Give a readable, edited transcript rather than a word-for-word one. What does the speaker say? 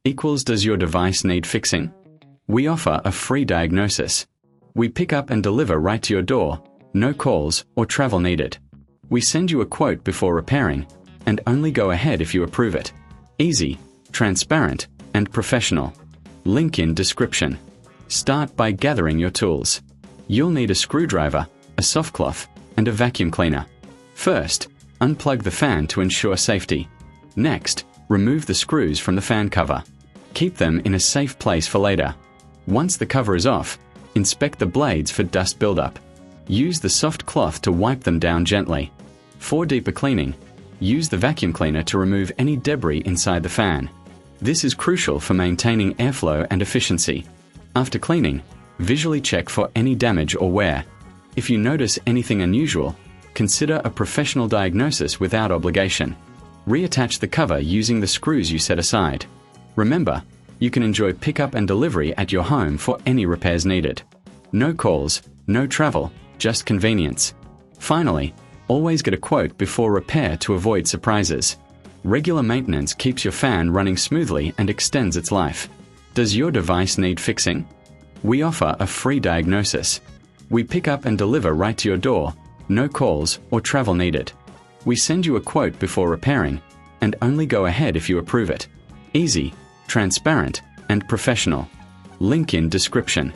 equals does your device need fixing? We offer a free diagnosis. We pick up and deliver right to your door, no calls or travel needed. We send you a quote before repairing, and only go ahead if you approve it. Easy, transparent, and professional. Link in description. Start by gathering your tools. You'll need a screwdriver, a soft cloth, and a vacuum cleaner. First, unplug the fan to ensure safety. Next, remove the screws from the fan cover. Keep them in a safe place for later. Once the cover is off, inspect the blades for dust buildup. Use the soft cloth to wipe them down gently. For deeper cleaning, use the vacuum cleaner to remove any debris inside the fan. This is crucial for maintaining airflow and efficiency. After cleaning, visually check for any damage or wear. If you notice anything unusual, consider a professional diagnosis without obligation. Reattach the cover using the screws you set aside. Remember, you can enjoy pickup and delivery at your home for any repairs needed. No calls, no travel, just convenience. Finally, always get a quote before repair to avoid surprises. Regular maintenance keeps your fan running smoothly and extends its life. Does your device need fixing? We offer a free diagnosis. We pick up and deliver right to your door, no calls or travel needed. We send you a quote before repairing, and only go ahead if you approve it. Easy, transparent, and professional. Link in description.